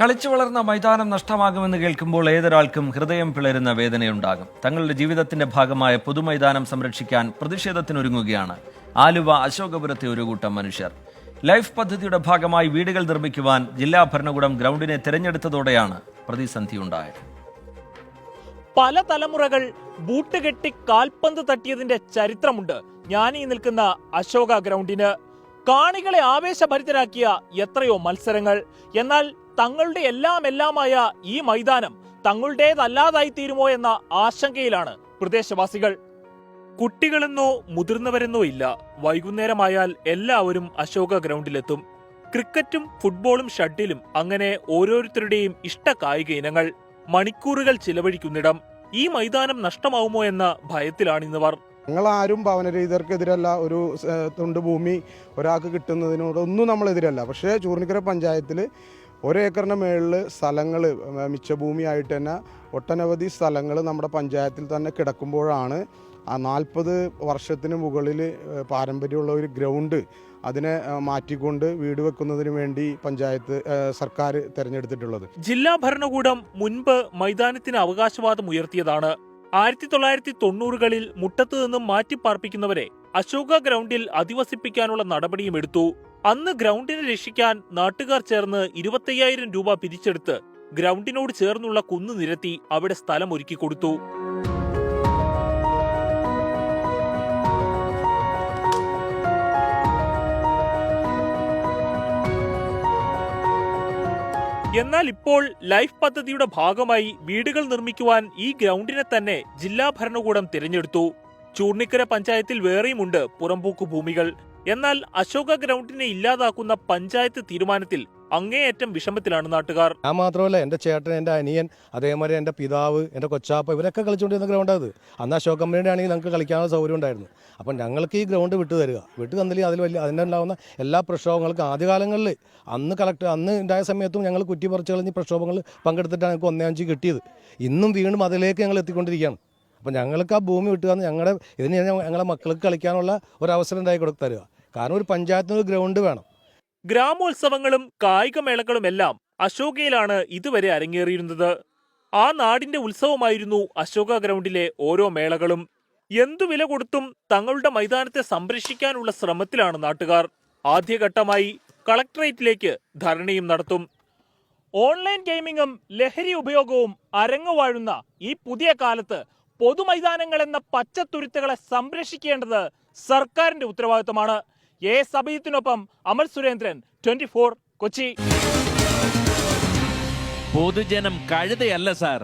കളിച്ചു വളർന്ന മൈതാനം നഷ്ടമാകുമെന്ന് കേൾക്കുമ്പോൾ ഏതൊരാൾക്കും ഹൃദയം പിളരുന്ന വേദനയുണ്ടാകും. തങ്ങളുടെ ജീവിതത്തിന്റെ ഭാഗമായ പൊതുമൈതാനം സംരക്ഷിക്കാൻ പ്രതിഷേധത്തിനൊരുങ്ങുകയാണ് ആലുവ അശോകപുരത്തെ ഒരു കൂട്ടം മനുഷ്യർ. ലൈഫ് പദ്ധതിയുടെ ഭാഗമായി വീടുകൾ നിർമ്മിക്കുവാൻ ജില്ലാ ഭരണകൂടം ഗ്രൗണ്ടിനെ തിരഞ്ഞെടുത്തതോടെയാണ് പ്രതിസന്ധിയുണ്ടായത്. പല തലമുറകൾ ബൂട്ട് കെട്ടി കാൽപന്ത് തട്ടിയതിന്റെ ചരിത്രമുണ്ട് ഞാനീ നിൽക്കുന്ന അശോക ഗ്രൗണ്ടിന്. കാണികളെ ആവേശഭരിതരാക്കിയ എത്രയോ മത്സരങ്ങൾ. എന്നാൽ തങ്ങളുടെ എല്ലാമായ ഈ മൈതാനം തങ്ങളുടേതല്ലാതായി തീരുമോ എന്ന ആശങ്കയിലാണ് പ്രദേശവാസികൾ. കുട്ടികളെന്നോ മുതിർന്നവരെന്നോ ഇല്ല, വൈകുന്നേരമായാൽ എല്ലാവരും അശോക ഗ്രൗണ്ടിലെത്തും. ക്രിക്കറ്റും ഫുട്ബോളും ഷട്ടിലും അങ്ങനെ ഓരോരുത്തരുടെയും ഇഷ്ട കായിക ഇനങ്ങൾ. മണിക്കൂറുകൾ ചിലവഴിക്കുന്നിടം. ഈ മൈതാനം നഷ്ടമാവുമോ എന്ന ഭയത്തിലാണിന്നവർ. ഞങ്ങളാരും ഭവനരഹിതർക്കെതിരല്ല. ഒരു തുണ്ട് ഭൂമി ഒരാൾക്ക് കിട്ടുന്നതിനോടൊന്നും നമ്മളെതിരല്ല. പക്ഷേ ചൂർണിക്കര പഞ്ചായത്തിൽ ഒരേക്കറിന് മേളിൽ സ്ഥലങ്ങൾ മിച്ചഭൂമിയായിട്ട് തന്നെ ഒട്ടനവധി സ്ഥലങ്ങൾ നമ്മുടെ പഞ്ചായത്തിൽ തന്നെ കിടക്കുമ്പോഴാണ് ആ 40 വർഷത്തിന് മുകളിൽ പാരമ്പര്യമുള്ള ഒരു ഗ്രൗണ്ട് അതിനെ മാറ്റിക്കൊണ്ട് വീട് വെക്കുന്നതിന് വേണ്ടി സർക്കാർ തെരഞ്ഞെടുത്തിട്ടുള്ളത്. ജില്ലാ ഭരണകൂടം മുൻപ് മൈതാനത്തിന് അവകാശവാദം ഉയർത്തിയതാണ്. 1990കളിൽ മുട്ടത്ത് നിന്നും മാറ്റിപ്പാർപ്പിക്കുന്നവരെ അശോക ഗ്രൗണ്ടിൽ അധിവസിപ്പിക്കാനുള്ള നടപടിയും എടുത്തു. അന്ന് ഗ്രൗണ്ടിനെ രക്ഷിക്കാൻ നാട്ടുകാർ ചേർന്ന് 25,000 രൂപ പിരിച്ചെടുത്ത് ഗ്രൗണ്ടിനോട് ചേർന്നുള്ള കുന്നു നിരത്തി അവിടെ സ്ഥലം ഒരുക്കി കൊടുത്തു. എന്നാൽ ഇപ്പോൾ ലൈഫ് പദ്ധതിയുടെ ഭാഗമായി വീടുകൾ നിർമ്മിക്കുവാൻ ഈ ഗ്രൗണ്ടിനെ തന്നെ ജില്ലാ ഭരണകൂടം തിരഞ്ഞെടുത്തു. ചൂർണിക്കര പഞ്ചായത്തിൽ വേറെയുമുണ്ട് പുറംപോക്കു ഭൂമികൾ. എന്നാൽ അശോക ഗ്രൗണ്ടിനെ ഇല്ലാതാക്കുന്ന പഞ്ചായത്ത് തീരുമാനത്തിൽ അങ്ങേയറ്റം വിഷമത്തിലാണ് നാട്ടുകാർ. ഞാൻ മാത്രമല്ല, എൻ്റെ ചേട്ടൻ, എൻ്റെ അനിയൻ, അതേമാതിരി എൻ്റെ പിതാവ്, എൻ്റെ കൊച്ചാപ്പ, ഇവരൊക്കെ കളിച്ചുകൊണ്ടിരുന്ന ഗ്രൗണ്ടാണ് അത്. അന്ന് അശോക കമ്പനിയുടെ ആണെങ്കിൽ ഞങ്ങൾക്ക് കളിക്കാനുള്ള സൗകര്യം ഉണ്ടായിരുന്നു. അപ്പം ഞങ്ങൾക്ക് ഈ ഗ്രൗണ്ട് വിട്ടു തരിക. വിട്ടു തന്നില്ലെങ്കിൽ അതിനുണ്ടാകുന്ന എല്ലാ പ്രക്ഷോഭങ്ങൾക്കും ആദ്യകാലങ്ങളിൽ അന്ന് ഉണ്ടായ സമയത്തും ഞങ്ങൾ കുറ്റി പറിച്ചു കളഞ്ഞ് പ്രക്ഷോഭങ്ങൾ പങ്കെടുത്തിട്ടാണ് ഞങ്ങൾക്ക് 1-5 കിട്ടിയത്. ഇന്നും വീണ്ടും അതിലേക്ക് ഞങ്ങൾ എത്തിക്കൊണ്ടിരിക്കുകയാണ്. അപ്പം ഞങ്ങൾക്ക് ആ ഭൂമി വിട്ടുക ഇതിന് ഞങ്ങളെ മക്കൾക്ക് കളിക്കാനുള്ള ഒരു അവസരം ഉണ്ടായി തരിക. കാരണം ഒരു പഞ്ചായത്തിനൊരു ഗ്രൗണ്ട് വേണം. ഗ്രാമോത്സവങ്ങളും കായികമേളകളുമെല്ലാം അശോകയിലാണ് ഇതുവരെ അരങ്ങേറിയിരുന്നത്. ആ നാടിന്റെ ഉത്സവമായിരുന്നു അശോക ഗ്രൗണ്ടിലെ ഓരോ മേളകളും. എന്തു വില കൊടുത്തും തങ്ങളുടെ മൈതാനത്തെ സംരക്ഷിക്കാനുള്ള ശ്രമത്തിലാണ് നാട്ടുകാർ. ആദ്യഘട്ടമായി കളക്ടറേറ്റിലേക്ക് ധരണിയും നടത്തും. ഓൺലൈൻ ഗെയിമിംഗും ലഹരി ഉപയോഗവും അരങ്ങുവാഴുന്ന ഈ പുതിയ കാലത്ത് പൊതുമൈതാനങ്ങൾ എന്ന പച്ചത്തുരുത്തുകളെ സംരക്ഷിക്കേണ്ടത് സർക്കാരിന്റെ ഉത്തരവാദിത്തമാണ്. സബീത്തിനൊപ്പം അമൽ സുരേന്ദ്രൻ, 24 കൊച്ചി. പൊതുജനം കഴുതയല്ല സാർ.